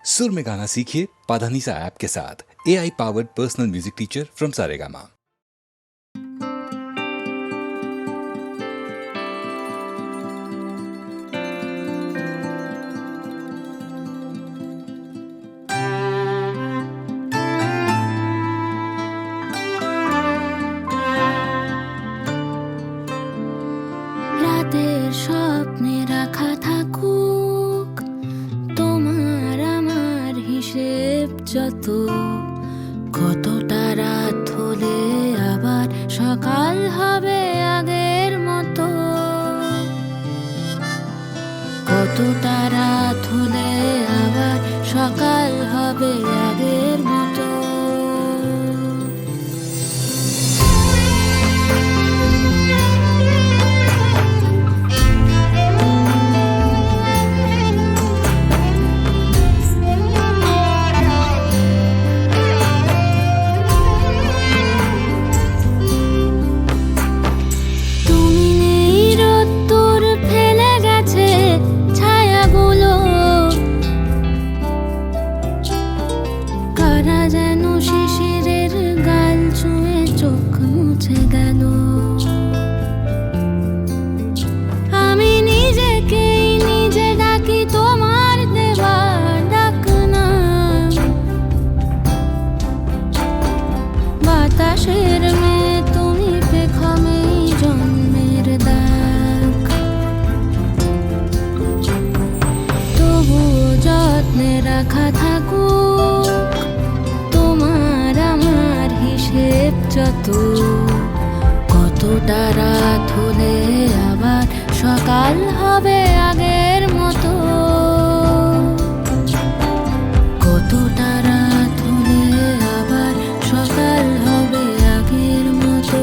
सुर में गाना सीखिए पाधानीसा ऐप के साथ। AI powered personal music teacher from Saregama. রাতের স্বপ্নে রাখা থাকুক তোমার আমার হিসেব যত, কতটা রাত হলে আবার সকাল হবে আগের মতো, কতটা রাত হলে আবার সকাল হবে আগের মতো। বাতাসের মেয়ে তুমি পেখমেই জন্মের দাগ, তবুও যত্নে রাখা থাকুক তোমার আমার হিসেব যত, কতটা রাত হলে আবার সকাল হবে আগের মতো, কতটা রাত হলে আবার সকাল হবে আগের মতো।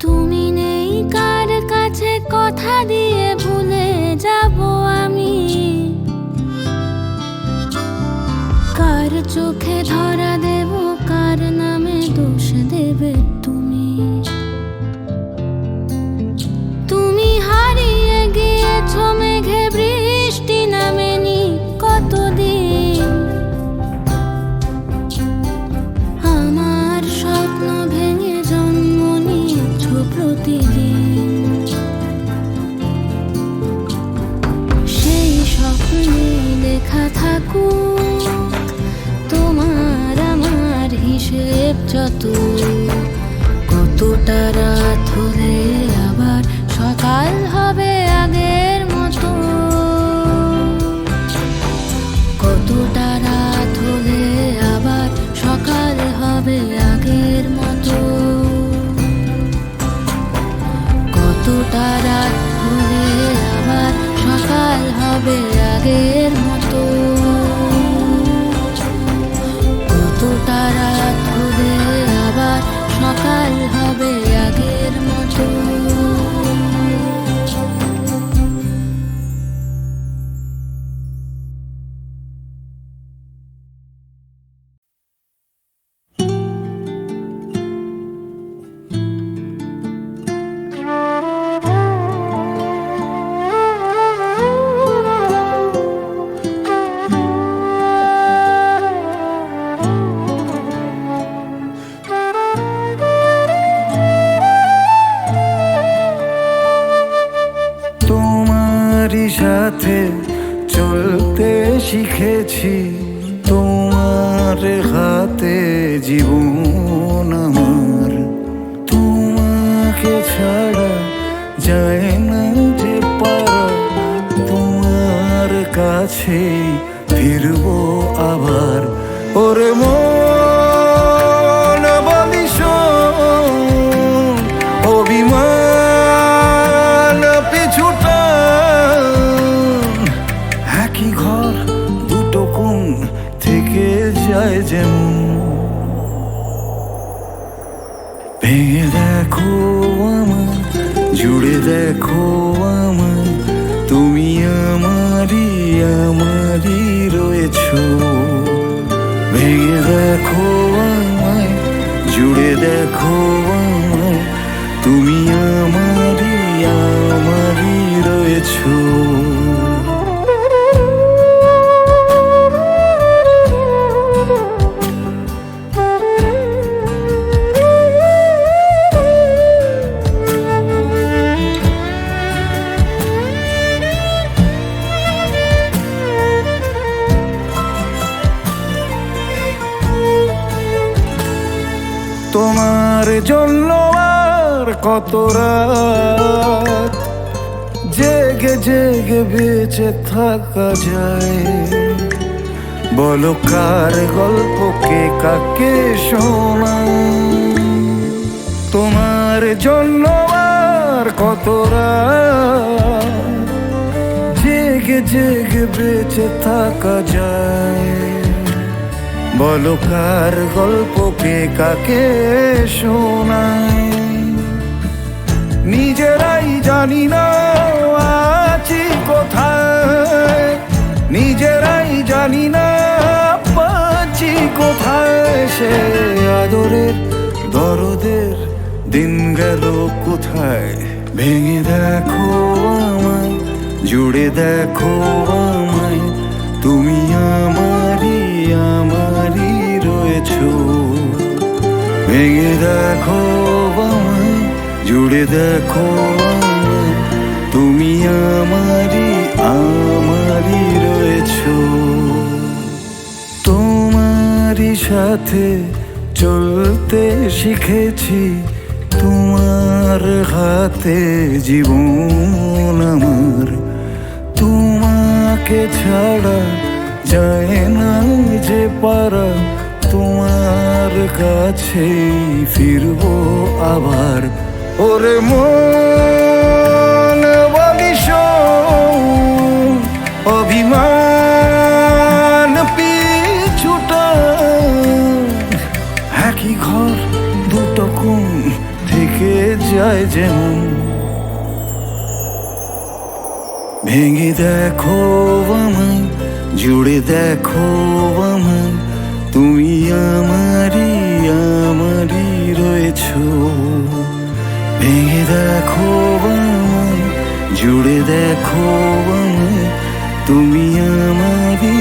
তুমি নেই কার কাছে কথা দিয়ে ভুলে যাব আমি, কার চোখে ধরা দেব, কার নামে দোষ দেবে তুমি। তুমি হারিয়ে গিয়েছ মেঘে বৃষ্টি নামেনি কতদিন, আমার স্বপ্ন ভেঙে জন্ম নিয়েছ প্রতিদিন, সেই স্বপ্নে লেখা থাকুক তোমার আমার হিসেব যত, কতটা রাত হলে আবার সকাল হবে আগের মতো, কতটা রাত হলে আবার সকাল হবে আগের মতো, কতটা রাত হলে আবার সকাল হবে আগের মতো, কতটা রাত হলে আবার সকাল হবে আগের মতো। সাথে চলতে শিখেছি, তোমার হাতে জীবন আমার, তোমাকে ছাড়া যায় না যে পারা, তোমার কাছে ফিরবো আবার। ওরে মন বলি শোন, অভিমান পিছুটা একই ঘর দুটো কোণ থেকে যায় যেমন, ভেঙে দেখো আমায়, জুড়ে দেখো আমায়, আমারই রয়েছো। ভেঙে দেখো আমায়, জুড়ে দেখো আমায়, তুমি আমারই আমারই রয়েছো। তোমার জন্য আর কত রাত জেগে জেগে বেঁচে থাকা যায়। বলো কার গল্পকে কাকে শোনাই। তোমার জন্য আর কত রাত জেগে জেগে বেঁচে থাকা যায়। বলো কার গল্পকে কাকে শোনাই। নিজেরাই জানি না আছি কোথায়, নিজেরাই জানি না পাচ্ছি কোথায়। সে আদরের দরদের দিন গেল কোথায়। ভেঙে দেখো আমায়, জুড়ে দেখো আমায়, তুমি আমারই আমারই রয়েছো। ভেঙে দেখো আমায়, জুড়ে দেখো আমায়, তুমি আমারই আমারই রয়েছো। তোমারই সাথে চলতে শিখেছি, তোমার হাতে জীবন আমার। তোমাকে ছাড়া যায় না যে পারা, তোমার কাছেই ফিরবো আবার। ওরে মন বলিস অভিমান পিছুটা। একই ঘর দুটো কোণ থেকে যায় যেমন। ভেঙে দেখো আমায়, জুড়ে দেখো আমায়, তুমি আমারই আমারই রয়েছো। ভেঙে দেখো আমায়, জুড়ে দেখো আমায়, তুমি আমারই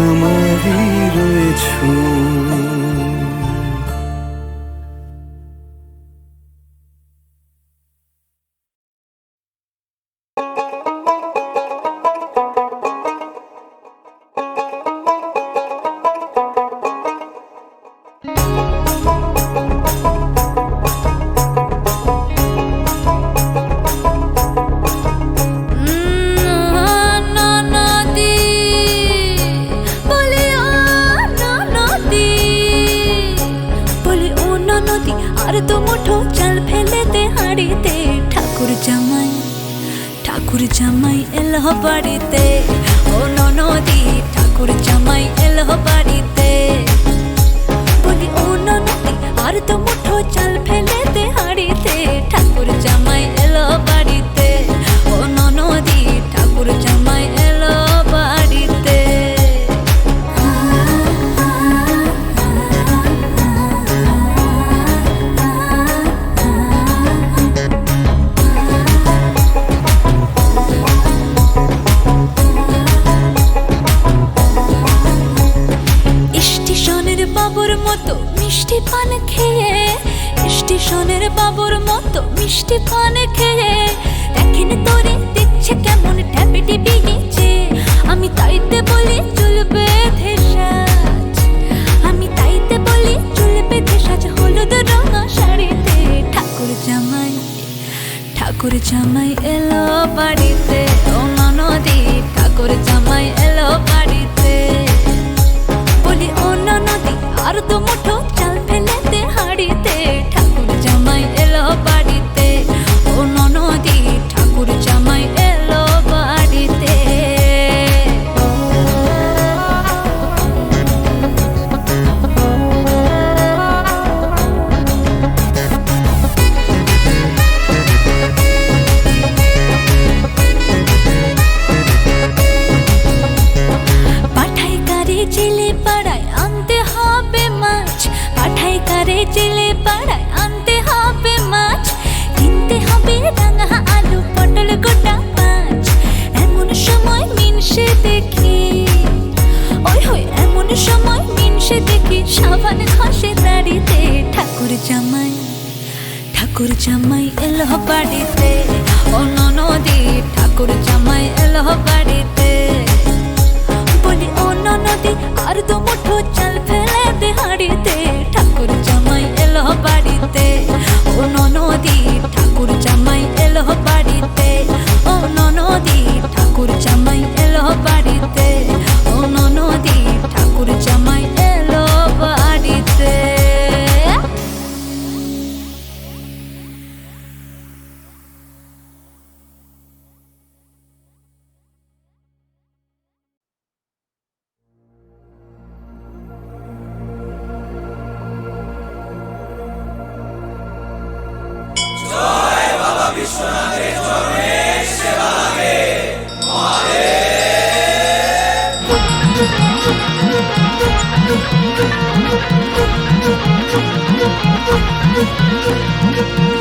আমারই রয়েছো। আর তো মুঠো চাল ফেলেতে হাড়িতে। ঠাকুর জামাই ঠাকুর জামাই এলো বাড়িতে। ও ননদি ঠাকুর জামাই এলো বাড়িতে। বলি ও ননদি আর তো মুঠো চাল ফেলেতে হাড়িতে। ঠাকুর জামাই এলো বাড়িতে। ও ননদি ঠাকুর জামাই এলো বাড়িতে। স্টেশনের বাবুর মতো মিষ্টি পান খেয়ে, স্টেশনের বাবুর মতো মিষ্টি পান খেয়ে, দেখেন তোরে দেখছে কেমন ট্যাপে টিপিয়েছে। আমি তাইতে বলি চুল বেঁধে সাজ, আমি তাইতে বলি চুল বেঁধে সাজ হলুদ রঙা শাড়িতে। ঠাকুর জামাই এলো বাড়িতে। ও ননদি ঠাকুর জামাই এলো বাড়িতে। বলি ও ননদি আর তো মুঠো চাল ফেলেতে হাড়িতে। ঠাকুর জামাই এলো বাড়িতে। ও ননদি ঠাকুর জামাই এলো বাড়িতে। জামাই ঠাকুর জামাই এলো বাড়িতে, ও ননদি ঠাকুর জামাই এলো বাড়িতে। বলি ও ননদি আর দু মুঠো চাল ফেলে দে হাঁড়িতে, ঠাকুর জামাই এলো বাড়িতে, ও ননদি ঠাকুর জামাই এলো বাড়িতে, ও ননদি ঠাকুর জামাই এলো বাড়িতে, ও ননদি ঠাকুর জামাই এলো বাড়িতে।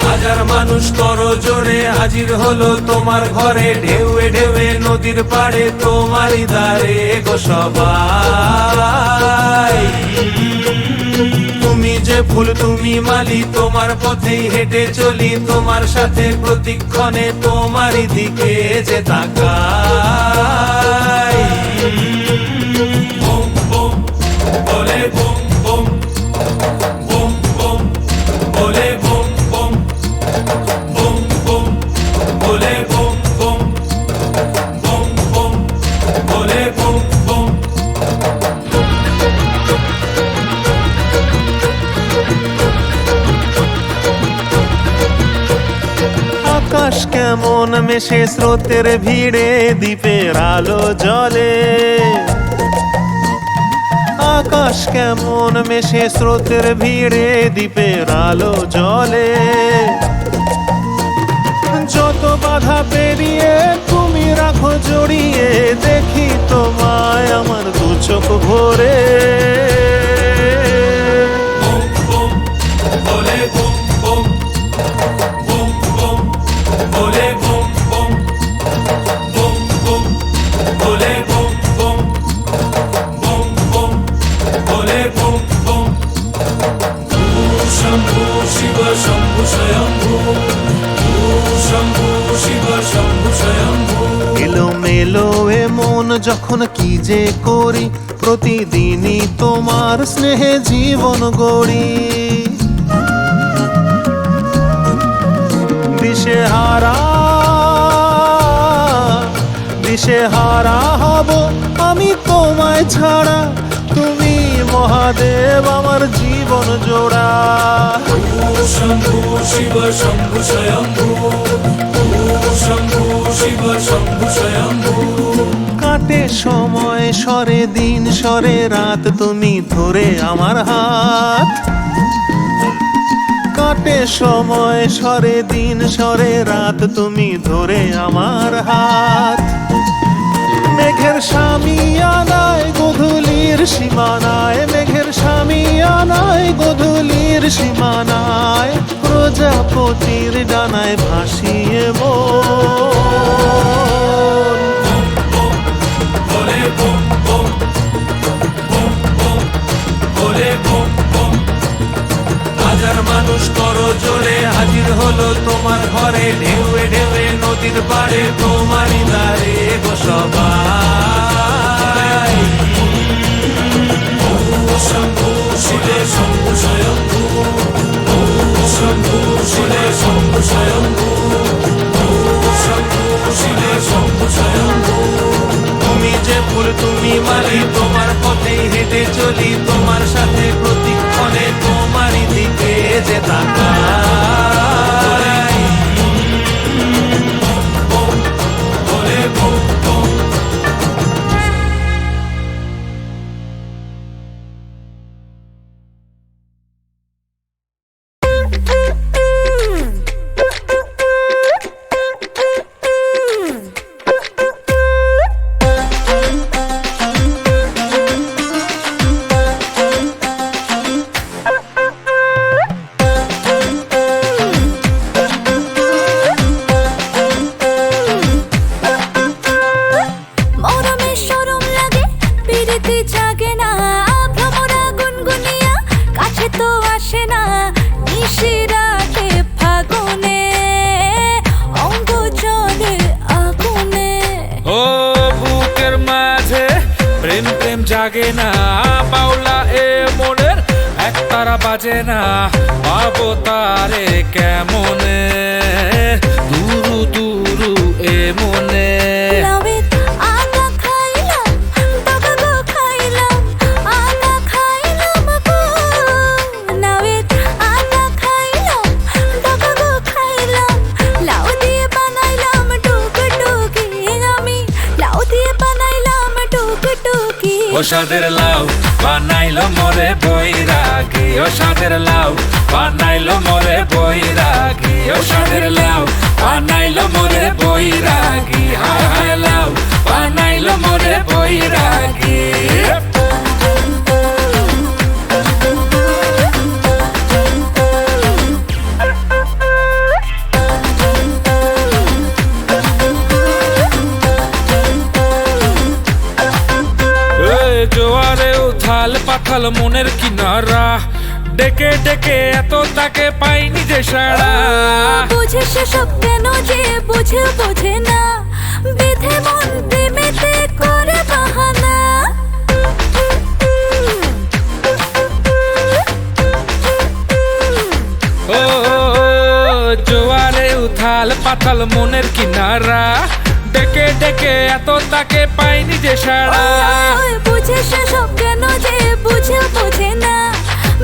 হাজার মানুষ করো জোরে হাজির হলো তোমার ঘরে, ঢেউয়ে ঢেউয়ে নদীর পাড়ে তোমারই দ্বারে গো সবাই। তুমি যে ফুল তুমি মালি, তোমার পথেই হেঁটে চলি, তোমার সাথে প্রতিক্ষণে তোমারই দিকে যে তাকাই। বুম বুম বলে বুম বুম, বুম বুম বলে বুম বুম, বুম বুম বলে বুম বুম, বুম বুম বলে বুম বুম। আকাশ কেমন মেশে স্রোতের ভিড়ে, দ্বীপের আলো জ্বলে। আকাশ কেমন মেশে স্রোতের ভিড়ে, দ্বীপের আলো জ্বলে। যত বাধা পেরিয়ে তুমি রাখো জড়িয়ে, দেখি তোমায় আমার দু চোখ ভরে। বুম বুম বলে বুম বুম, বুম বুম বলে বুম বুম, বুম বুম বলে বুম বুম, বুম বুম বলে বুম বুম। শম্ভু শিব শম্ভু স্বয়ম্ভু, শম্ভু শিব শম্ভু স্বয়ম্ভু। এলোমেলো এ মন যখন কি যে করি, প্রতিদিনই তোমার স্নেহে জীবন গড়ি। দিশেহারা হব আমি তোমায় ছাড়া, তুমি মহাদেব আমার জীবন জোড়া। শম্ভু শিব শম্ভু স্বয়ম্ভু, শম্ভু শিব শম্ভু স্বয়ম্ভু। কাটে সময় সরে দিন সরে রাত, তুমি ধরে আমার হাত। কাটে সময় সরে দিন সরে রাত, তুমি ধরে আমার হাত। মেঘের সামিয়ানায় গধূলির সীমানায়, মেঘের সামিয়ানায় গধূলির সীমানায়, প্রজাপতির ডানায় ভাসিয়ে মন। বলে বুম বুম, বুম বুম বলে বুম বুম। হাজার মানুষ করো জোরে হাজির হলো তোমার ঘরে, ঢেউয়ে ঢেউয়ে নদীর পাড়ে তোমারই দ্বারে গো সবাই। শম্ভু শিবে শম্ভু স্বয়ম্ভু, শম্ভু শিবে শম্ভু স্বয়ম্ভু, শম্ভু শিবে শম্ভু স্বয়ম্ভু। তুমি যে ফুল তুমি মালি, তোমার পথেই হেঁটে চলি, তোমার সাথে প্রতিক্ষণে তোমারই দিকে যে তাকাই। বলে বুম বুম। প্রেম জাগে না বাউলা এ মনের একতারা বাজে না পাবো তারে কেমনে দুরু দুরু এ মনে লাউয়ের আগা খাইলাম ডগা গো খাইলাম আগা খাইলাম গো লাউয়ের আগা খাইলাম ডগা গো খাইলাম লাউ দিয়ে বানাইলাম টুকটুকি আমি লাউ দিয়ে বানাইলাম টুকটুকি ও সাদের লাউ বানাইলো মোরে বৈরাগী ও সাদের লাউ বানাইলো মোরে বৈরাগী ও সাদের লাউ বানাইলো মোরে বৈরাগী হায় হায় লাউ বানাইলো মোরে বৈরাগী জোয়ারে উথাল পাথাল মনের কিনারা ডেকে ডেকে এত তাকে পাইনি যে সারা বুঝে সেসব কেন যে বুঝে বোঝে না বেঁধে মন প্রেমেতে করে বাহানা ও জোয়ারে উথাল পাথাল মনের কিনারা ডেকে ডেকে এত তাকে পাইনি যে সারা বুঝে সেসব কেন যে বুঝে বোঝে না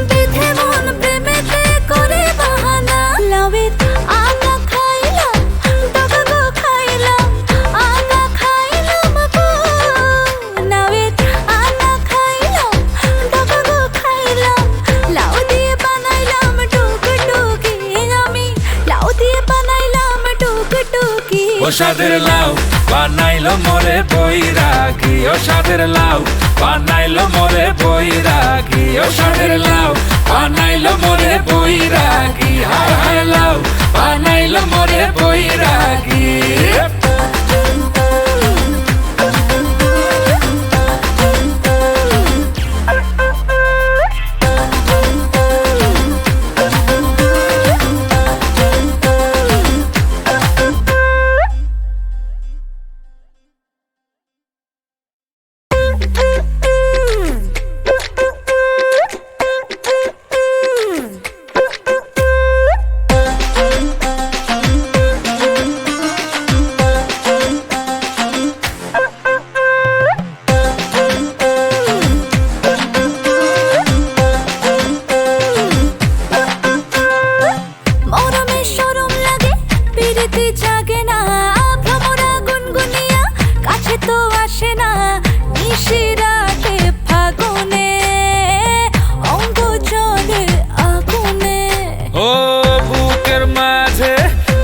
বেঁধে মন প্রেমেতে করে বাহানা লাউয়ের আগা খাইলাম ডগা গো খাইলাম আগা খাইলাম গো লাউয়ের আগা খাইলাম ডগা গো খাইলাম লাউ দিয়ে বানাইলাম টুকটুকি আমি লাউ দিয়ে বানাইলাম টুকটুকি ও সাদের লাউ বানাইলো মোরে বৈরাগী ও সাদের লাউ বানাইলো মোরে বৈরাগী ও সাদের লাউ বানাইলো মোরে বৈরাগী হায় হায় লাউ বানাইলো মোরে বৈরাগী মরমে শরম লাগে পিরিতি জাগে না ভ্রমরা গুনগুনিয়া কাছে তো আসে না নিশিরাতে ফাগুনে অঙ্গ জলে আগুনে ও বুকের মাঝে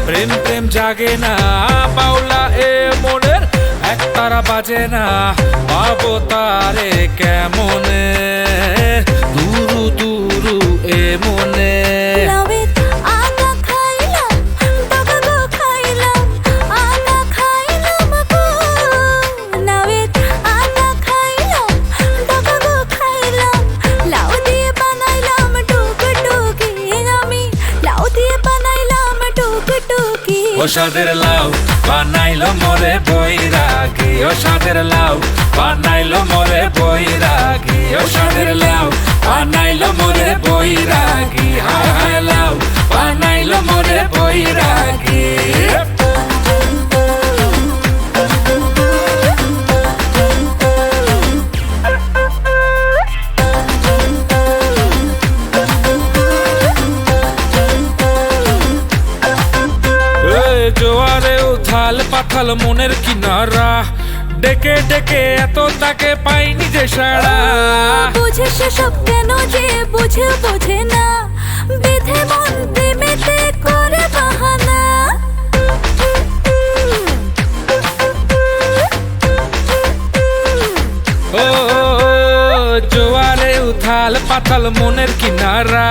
প্রেম প্রেম জাগে না বাউলা এ মনের একতারা বাজে না পাবো তারে কেমনে দুরু দুরু এ মনে লাউয়ের আগা খাইলাম ডগা গো খাইলাম আগা খাইলাম গো লাউয়ের আগা খাইলাম ডগা গো খাইলাম লাউ দিয়ে বানাইলাম টুকটুকি আমি লাউ দিয়ে বানাইলাম টুকটুকি ও সাদের লাউ বানাইলো মোরে বৈরাগী ও সাদের লাউ বানাইলো মোরে বৈরাগী ও সাদের লাউ বানাইলো মোরে বৈরাগী হায় হায় লাউ বানাইলো মোরে বৈরাগী জোয়ারে উথাল পাথাল মনের কিনারা ডেকে ডেকে এত তাকে পাইনি যে সারা বুঝে সেসব কেন যে বুঝে বোঝে না বেঁধে মন প্রেমেতে করে বাহানা ও জোয়ারে উথাল পাতাল মনের কিনারা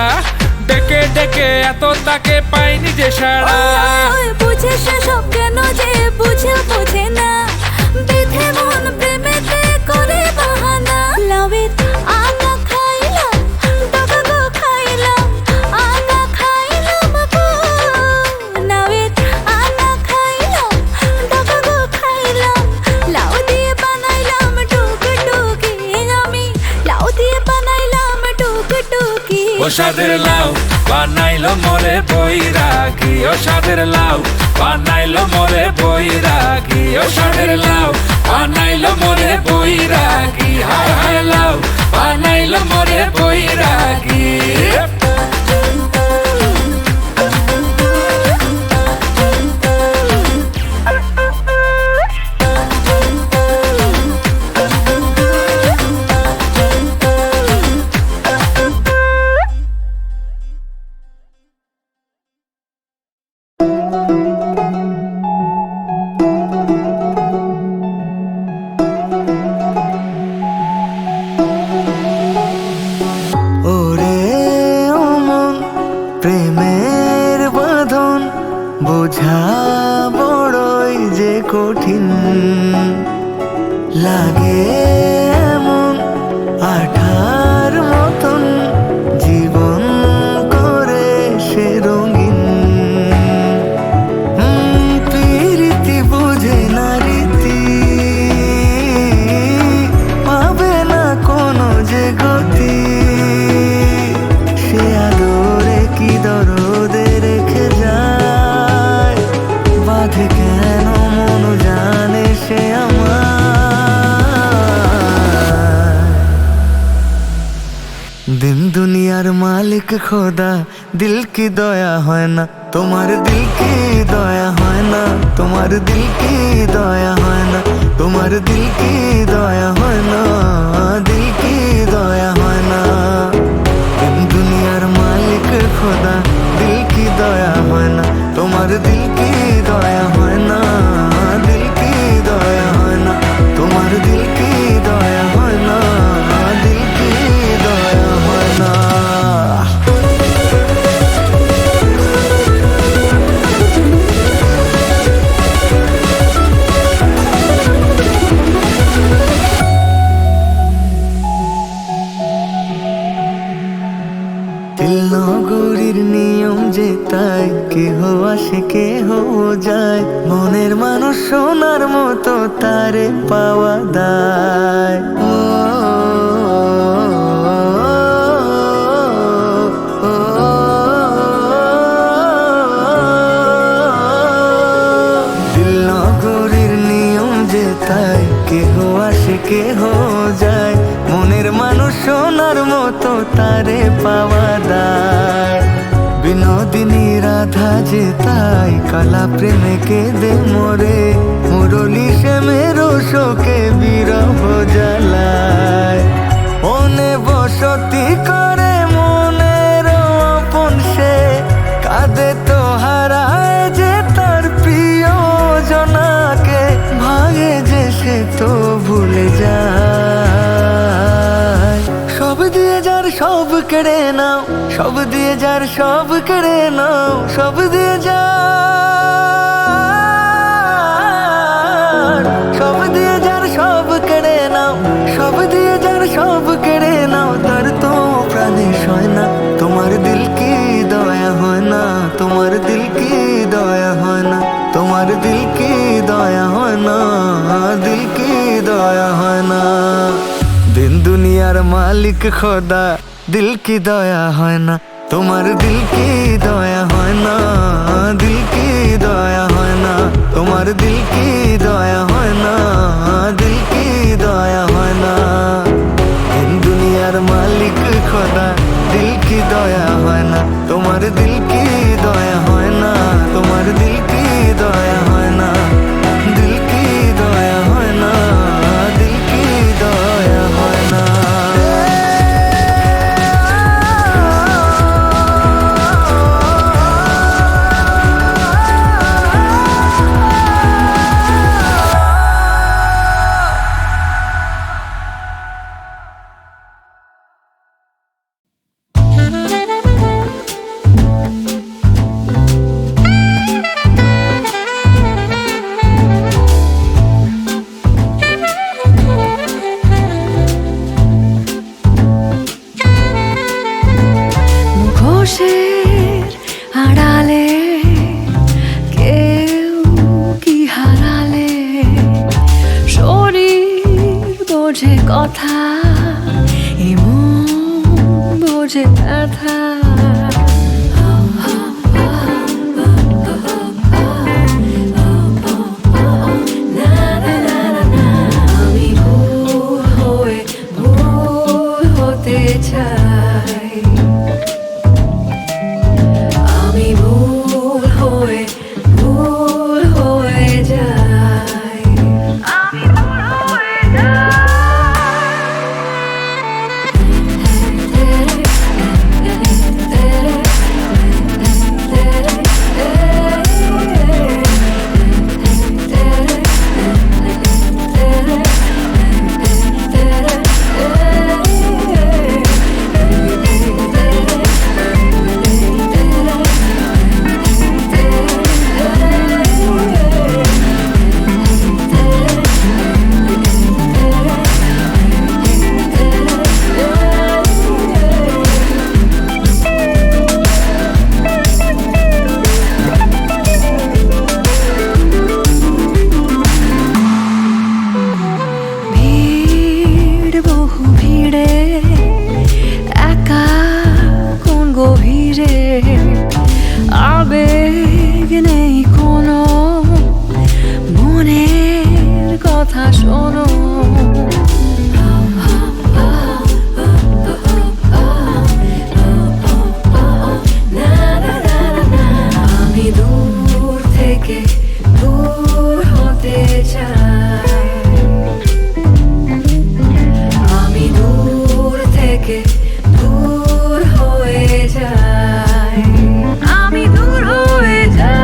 ডেকে ডেকে এত তাকে পাইনি যে সারা বুঝে সেসব কেন যে বুঝে বোঝে না বেঁধে মন প্রেমেতে করে বাহানা লাউয়ের আগা খাইলাম ডগা গো খাইলাম আগা খাইলাম গো লাউয়ের আগা খাইলাম ডগা গো খাইলাম লাউ দিয়ে বানাইলাম টুকটুকি সাদের লাউ বানাইলো মোরে বৈরাগী ও সাদের লাউ বানাইলো মোরে বৈরাগী ও সাদের লাউ বানাইলো মোরে বৈরাগী হায় হায় লাউ বানাইলো মোরে বৈরাগী ওরে ও মন প্রেমের বাঁধন বোঝা বড়ই যে কঠিন লাগে এমন আঠার মতন জীবন করে সে রঙিন প্রীতি বুঝে না রীতি পাবে না কোনো যে গতি সে আদরে কি দরদে রেখে যায় বাঁধে কেন মন জানে সে আমার দিন দুনিয়ার মালিক খোদা দিল কি দয়া হয় না তোমার দিল কি দয়া হয় না তোমার দিল কি দয়া হয় না তোমার দিল কি দয়া হয় না দিল কি দয়া হয় না দিন দুনিয়ার মালিক খোদা দিল কি দয়া হয় না তোমার দিল কি দয়া হয় না দিল কি দয়া হয় না তোমার দিল কি দয়া হয় না দিল কি দয়া হয় না নগরীর নিয়ম যে তাই কেহ আসে কেহ যায় মনের মানুষ সোনার মতো তারে পাওয়া দায় দিল নগরীর নিয়ম যে তাই কেহ আসে কেহ যায় মনের মানুষ সোনার মতো তারে পাওয়া দায় বিনোদিনী রাধা যে তাই কালা প্রেমে কেঁদে মোরে মুরলী সে মেরো শোকে বিরহ জ্বালায় মনে বসতি করে মনের আপন সে কাঁদে তো হারায় যে তার প্রিয় জনাকে ভাগে যে সে তো ভুলে যায় সব দিয়ে যার সব কেড়ে নাও সব দিয়ে যার সব কেড়ে নাও সব দিয়ে যার সব দিয়ে যার সব কেড়ে নাও সব দিয়ে যার সব কেড়ে নাও তার তো প্রাণে সয় না তোমার দিল কি দয়া হয় না তোমার দিল কি দয়া হয় না তোমার দিল কি দয়া হয় না দিল কি দয়া হয় না দিন দুনিয়ার মালিক খোদা দিল কি দয়া হয় না তোমার দিল কি দয়া হয় না দিল কি দয়া হয় না তোমার দিল কি দয়া হয় না দিল কি দয়া হয় না দিন দুনিয়ার মালিক খোদা দিল কি দয়া হয় না তোমার দিল কি দয়া হয় না তোমার দিল কি দয়া হয় না দিল কি দয়া হয় না দিল কি দয়া হয় না মুখোশের আড়ালে কেউ কি হারালে শরীর বোঝে কথা এমন বোঝে যে ব্যথা আমি ভুল হয়ে ভুল হতে চাই আমি ভুল হয়ে যাই আমি ভুল হয়ে ভিড় বহু ভিড়ে একা কোন গভীরে আবেগ নেই কোনো মনের কথা শোনো আমি দূর থেকে দূর হতে চাই আমি দূর থেকে দূর হয়ে যাই আমি দূর হয়ে যাই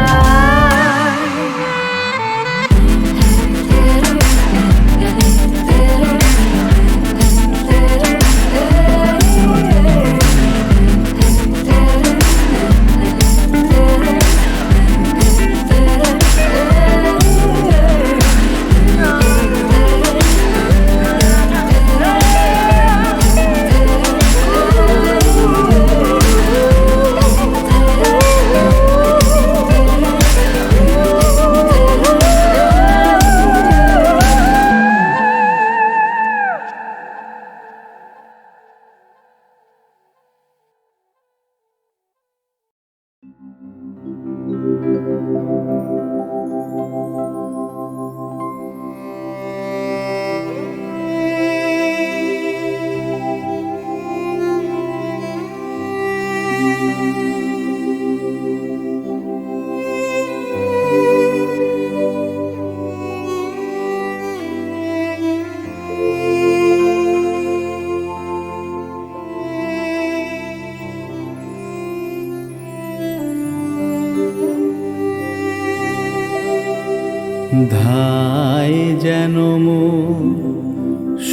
ধায় যেন মোর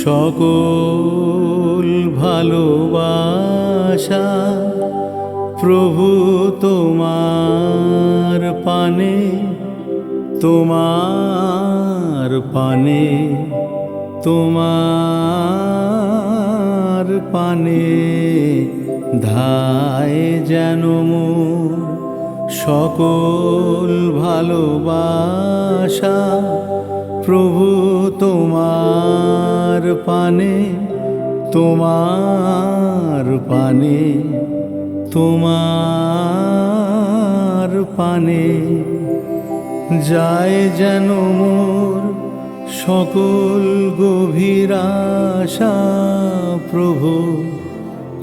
সকল ভালোবাসা প্রভু তোমার পানে তোমার পানে তোমার পানে ধায় যেন মোর সকল ভালোবাসা প্রভু তোমার পানে তোমার পানে তোমার পানে যায় যেন মোর সকল গভীর আশা প্রভু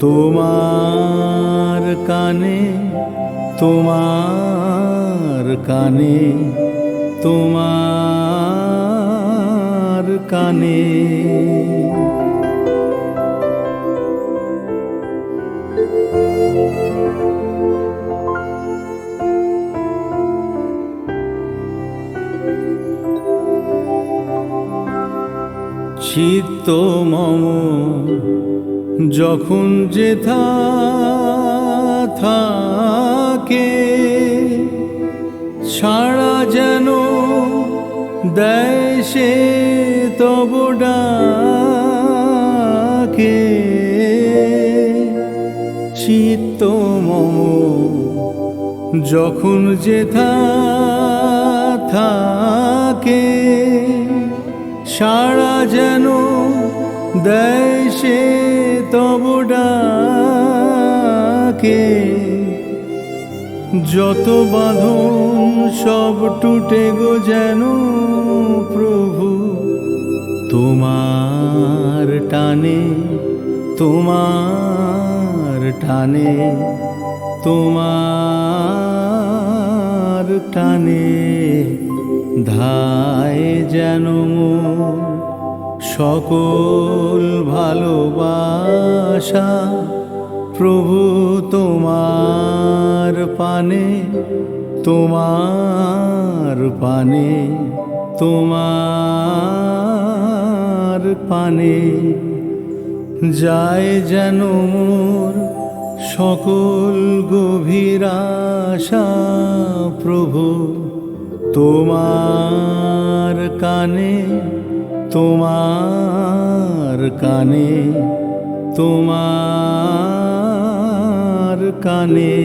তোমার কানে তোমার কানে তোমার কানে চিত্ত মম যখন যেথা থাকে সাড়া যেন দেয় সে তব ডাকে চিত্ত মম যখন যেথা থাকে সাড়া যেন দেয় সে তব ডাকে থাকে যত বাঁধন সব টুটে গো যেন প্রভু তোমার টানে, তোমার টানে, তোমার টানে ধায় যেন মোর সকল ভালোবাসা প্রভু তোমার পানে, তোমার পানে, তোমার পানে যায় যেন মোর সকল গভীর আশা প্রভু তোমার কানে, তোমার কানে, তোমার কানে।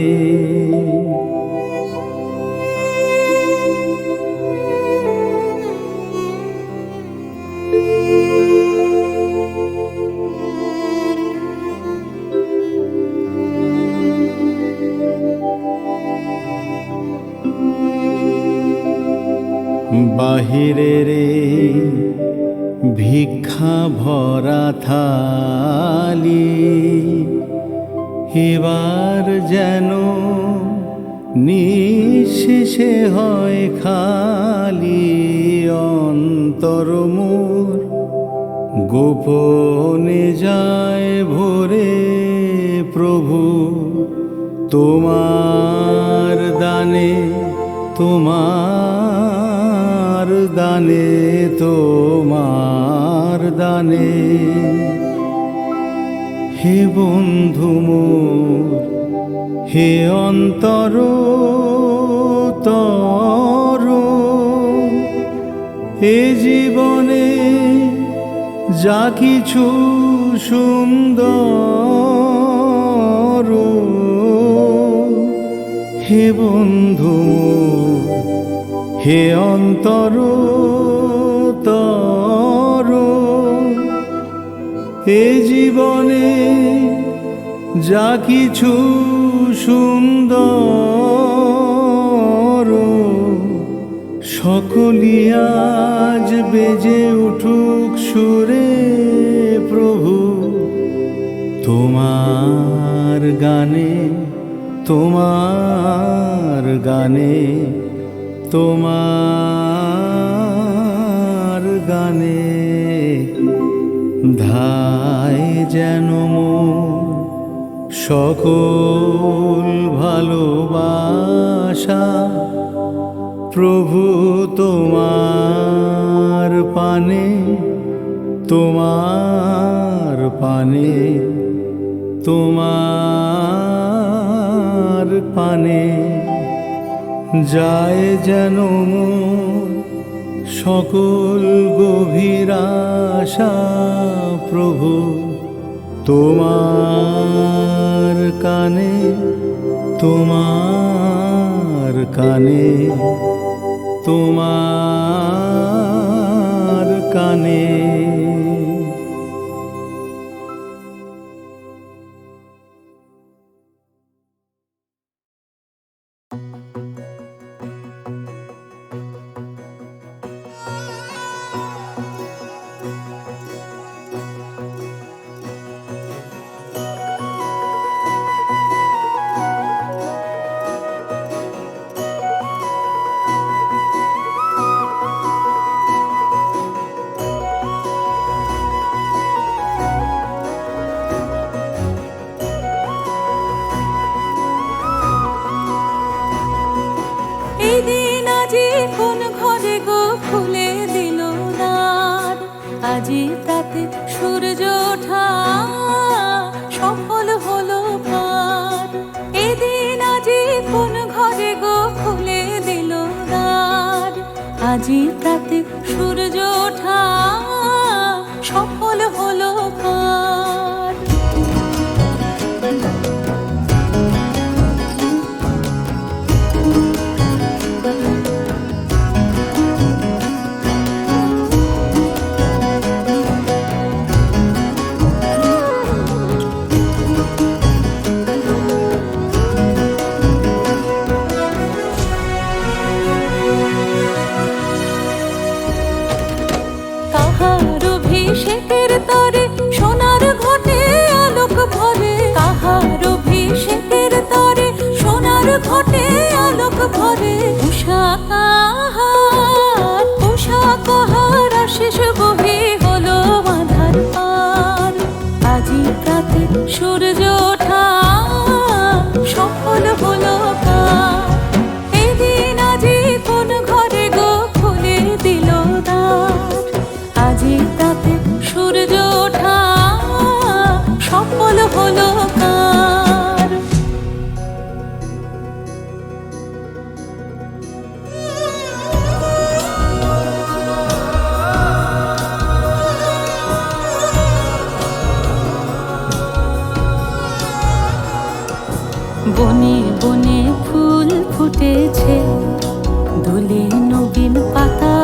বাহিরের ভিক্ষা ভরা থালি এবার যেন নিঃশেষে হয় খালি, অন্তর মোর গোপনে যায় ভরে প্রভু তোমার দানে, তোমার দানে, তোমার দানে। হে বন্ধু মোর, হে অন্তর তর, এ জীবনে যা কিছু সুন্দর, হে বন্ধু মোর, হে অন্তর তর, এ জীবনে যা কিছু সুন্দর সকলি আজ বেজে উঠুক সুরে প্রভু তোমার গানে, তোমার গানে, তোমার গানে ধায় যেন মোর সকল ভালোবাসা প্রভু তোমার পানে, তোমার পানে, তোমার পানে যায় যেন মোর সকল গভীর আশা প্রভু তোমার কানে, তোমার কানে, তোমার কানে। আজি তাতে সূর্য ওঠা সফল হলো পার, এদিন আজি কোন ঘরে গো খুলে দিল দ্বার, আজি তাতে সূর্য ওঠা সফল হলো পার। অভিষেকের তরে সোনার ঘটে আলোক ভরে, কাহার অভিষেকের তরে সোনার ঘটে আলোক ভরে। উষা কাহার, উষা কাহার আশিস বহি হলো আধার পার। আজি প্রাতে সূর্য ওঠা সফল হলো কার। এদিন আজি কোন ঘরে গো খুলে দিল দ্বার। আজি প্রাতে সূর্য ওঠা সফল হলো কার। বনে বনে ফুল ফুটেছে, দোলে নবীন পাতা।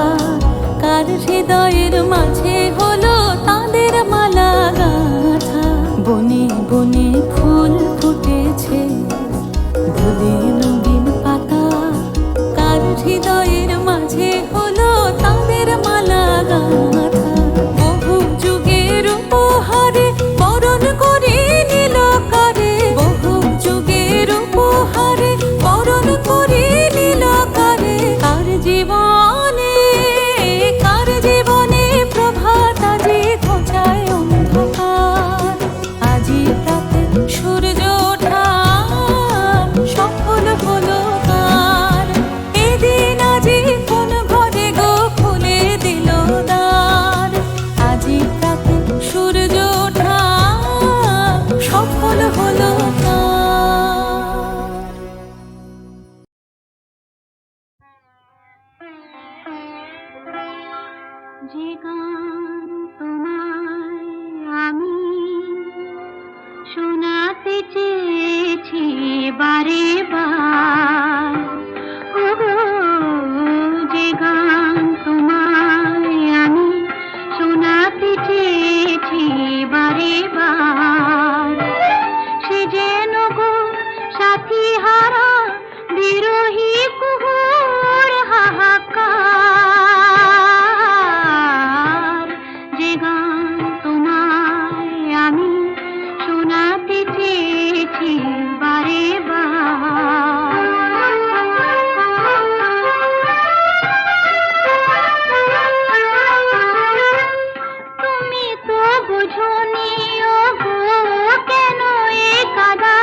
কার হৃদয়ের মাঝে হলো তাদের মালা গাঁথা। বনে বনে ফুল ফুটেছে, দোলে নবীন পাতা। কার হৃদয়ের মাঝে হলো তাদের মালা গাঁথা। বহু যুগের উপহারে বরণ করে নিল কারে, বহু যুগের উপহারে বরণ করে নিল কারে। কার জীবনে, কার জীবনে প্রভাত আজি ঘোচায় অন্ধকার। আজি প্রাতে সূর্য ওঠা সফল হলো কার। এদিন আজি কোন ঘরে গো খুলে দিল দ্বার। আজি প্রাতে সূর্য ওঠা সফল হলো কার। যে গান তোমায় আমি শোনাতে চেয়েছি বারে বার, ওগো যে গান তোমায় আমি শোনাতে চেয়েছি বারে বার। সে যেন গো সাথী হারা বিরহী কুহুর হাহাকার। যে গান তোমায় আমি শোনাতে চেয়েছি বারে বার। তুমি তো বুঝোনি ওগো কেন এ কাদা,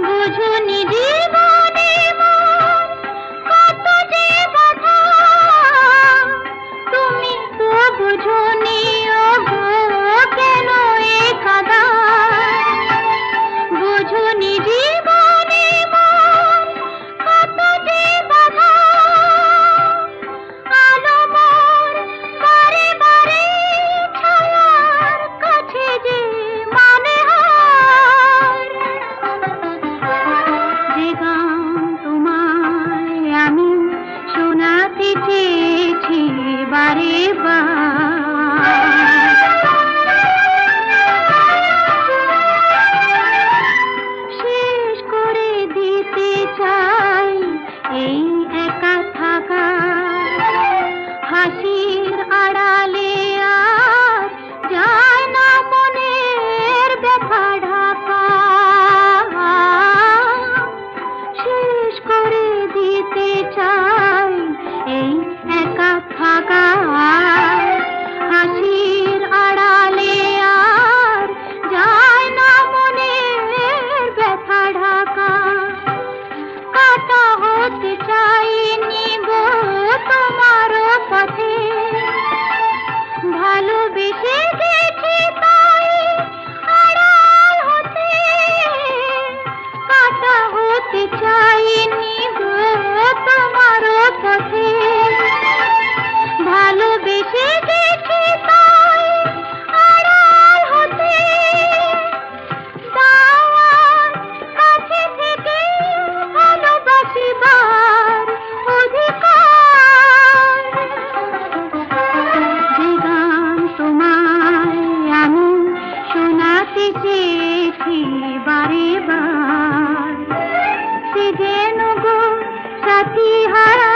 বুঝোনি জীবনে মোর কত যে বাধা। তুমি তো বুঝোনি ওগো কেন এ কাদা, বুঝোনি জীবনে মোর কত যে বাধা। আলো মোর বারে বারে ছায়ার কাছে যে মানে হার। যে গান তোমায় আমি শোনাতে চেয়েছি বারে বার। শেষ করে দিতে চাই এই একা থাকা, হাসির আড়ালে আর যায় না মনের ব্যথা ঢাকা। শেষ করে দিতে চাই এই একা থাকা, হাসির আড়ালে আর যায় না মনের ব্যথা ঢাকা। কাটা হতে চাইনি গো তোমার পথে, ভালোবেসে গেছি তাই আড়াল হতে। কাটা হতে চাইনি গো তোমার পথে, ভালোবেসে গেছি তাই আড়াল হতে। দাওয়ার কাছে থেকে ভালোবাসিবার অধিকার। যে গান তোমায় আমি শোনাতে চেয়েছি বারে বার। সে যেন গো সাথী হারা